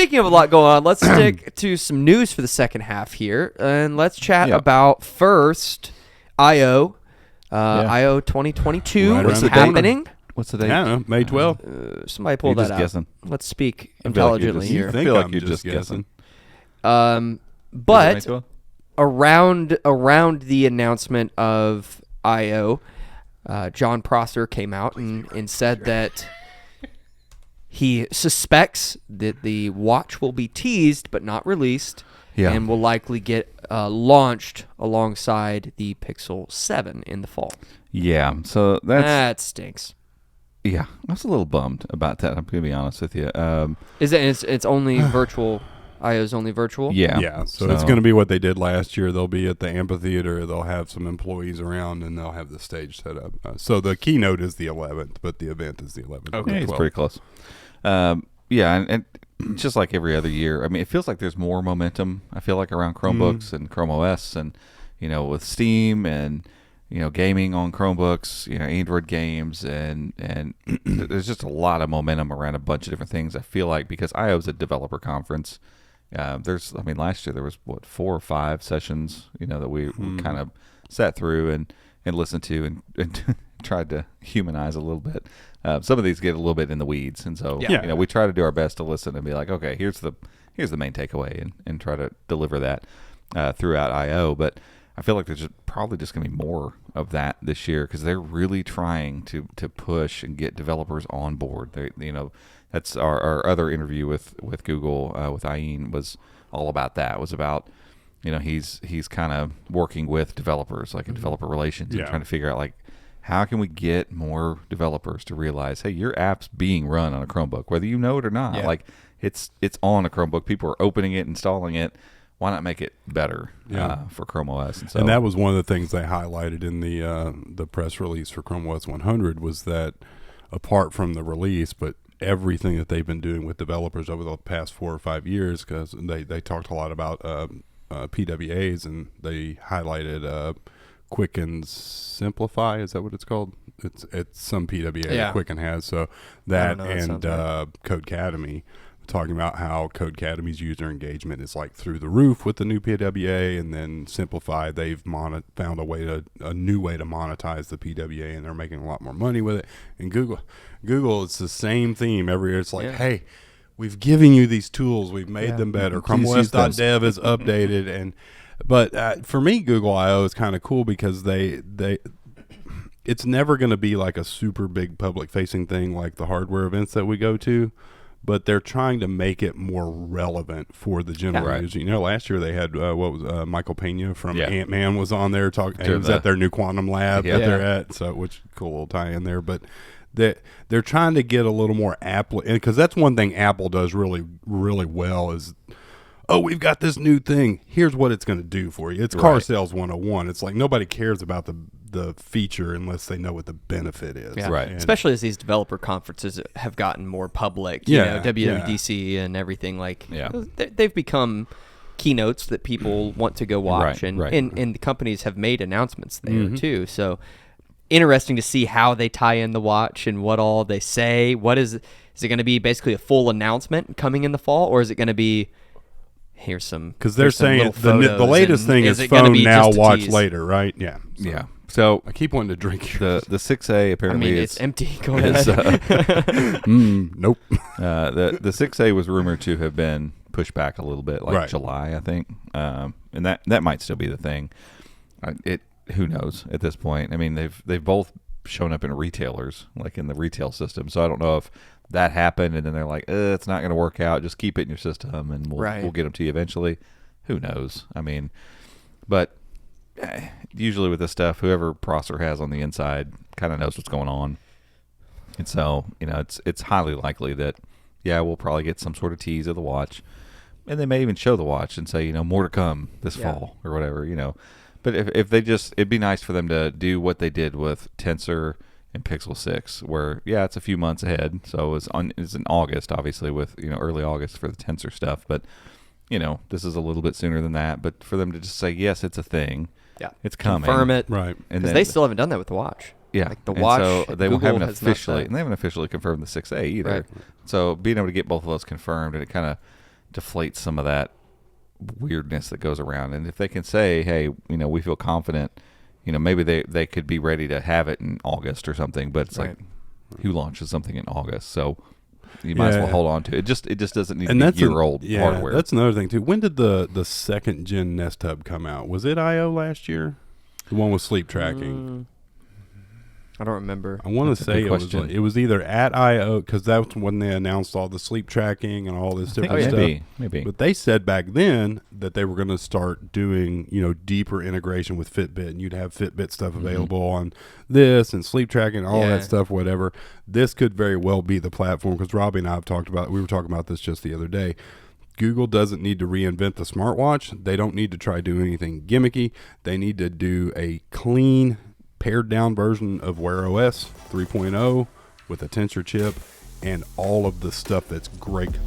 speaking of a lot going on, let's stick to some news for the second half here, and let's chat about first I/O. I/O 2022 Right is around the happening. What's the date? I don't know, May 12th. Somebody pull You're that just out. guessing. Let's speak I feel like you're intelligently just- here. I think feel like I'm you're just just guessing. But Is it May 12th? around the announcement of I/O, John Prosser came out and said that he suspects that the watch will be teased but not released, and will likely get launched alongside the Pixel 7 in the fall. Yeah, so That stinks. yeah, I was a little bummed about that. I'm gonna be honest with you. Is it? It's only virtual. I/O's only virtual. Yeah, so it's going to be what they did last year. They'll be at the amphitheater. They'll have some employees around, and they'll have the stage set up. So the keynote is the 11th, but the event is the 11th. Okay, it's pretty close. Yeah, and just like every other year, I mean, it feels like there's more momentum. I feel like around Chromebooks and Chrome OS, and with Steam and gaming on Chromebooks, Android games, and there's just a lot of momentum around a bunch of different things. I feel like because I/O is a developer conference. Last year there was 4 or 5 sessions, that we kind of sat through and listened to and tried to humanize a little bit. Some of these get a little bit in the weeds, and so we try to do our best to listen and be like, okay, here's the main takeaway, and try to deliver that throughout I/O. But I feel like there's probably just going to be more of that this year because they're really trying to push and get developers on board. That's our other interview with Google with Ian was all about that. It was about he's kind of working with developers, like in developer relations, and trying to figure out like how can we get more developers to realize, hey, your app's being run on a Chromebook, whether you know it or not. Like it's on a Chromebook. People are opening it, installing it. Why not make it better for Chrome OS? And that was one of the things they highlighted in the press release for Chrome OS 100 was that apart from the release, but everything that they've been doing with developers over the past 4 or 5 years, because they talked a lot about PWAs, and they highlighted Quicken Simplify. Is that what it's called? It's some PWA that Quicken has. So that and Codecademy, talking about how Codecademy's user engagement is like through the roof with the new PWA, and then Simplify, they've found a new way to monetize the PWA, and they're making a lot more money with it. And Google, it's the same theme every year. It's like, hey, we've given you these tools, we've made them better. Chrome OS.dev is updated, but for me, Google I/O is kind of cool because it's never going to be like a super big public facing thing like the hardware events that we go to. But they're trying to make it more relevant for the general user. Last year they had Michael Pena from Ant-Man was on there talking. He was at their new quantum lab that they're at, so which cool little tie in there. But they're trying to get a little more Apple, because that's one thing Apple does really, really well is, oh, we've got this new thing. Here's what it's going to do for you. It's car sales 101. It's like nobody cares about the feature unless they know what the benefit is. Yeah. Right. And especially as these developer conferences have gotten more public. WWDC and everything. They've become keynotes that people want to go watch. And the companies have made announcements there too. So interesting to see how they tie in the watch and what all they say. What is it going to be basically a full announcement coming in the fall, or is it going to be here's some, because they're saying the latest thing is phone now, watch later, right? Yeah. So I keep wanting to drink the 6A apparently it's empty. Go ahead. Nope. The 6A was rumored to have been pushed back a little bit, like July, I think, and that might still be the thing. Who knows at this point? I mean, they've both shown up in retailers, like in the retail system. So I don't know if that happened, and then they're like, it's not going to work out. Just keep it in your system, and we'll get them to you eventually. Who knows? I mean, but usually with this stuff, whoever Prosser has on the inside kind of knows what's going on, and so it's highly likely that we'll probably get some sort of tease of the watch, and they may even show the watch and say more to come this fall or whatever. But if they it'd be nice for them to do what they did with Tensor and Pixel 6, where it's a few months ahead. So it's in August, obviously, with early August for the Tensor stuff. But this is a little bit sooner than that. But for them to just say yes, it's a thing. Yeah, it's coming. Confirm it, right? Because they still haven't done that with the watch. Yeah, like the watch. So they haven't officially, and they haven't officially confirmed the 6A either. Right. So being able to get both of those confirmed, and it kind of deflates some of that weirdness that goes around. And if they can say, hey, we feel confident, maybe they could be ready to have it in August or something, but it's like, who launches something in August? So you might as well hold on to it. It just doesn't need to be year-old hardware. That's another thing too. When did the second gen Nest Hub come out? Was it I/O last year? The one with sleep tracking. I don't remember. I want to say it was either at I/O, because that's when they announced all the sleep tracking and all this different stuff. Maybe. But they said back then that they were going to start doing, deeper integration with Fitbit, and you'd have Fitbit stuff available on this and sleep tracking, all that stuff, whatever. This could very well be the platform, because Robbie and I have talked about. We were talking about this just the other day. Google doesn't need to reinvent the smartwatch. They don't need to try doing anything gimmicky. They need to do a clean, pared down version of Wear OS 3.0 with a Tensor chip and all of the stuff that's great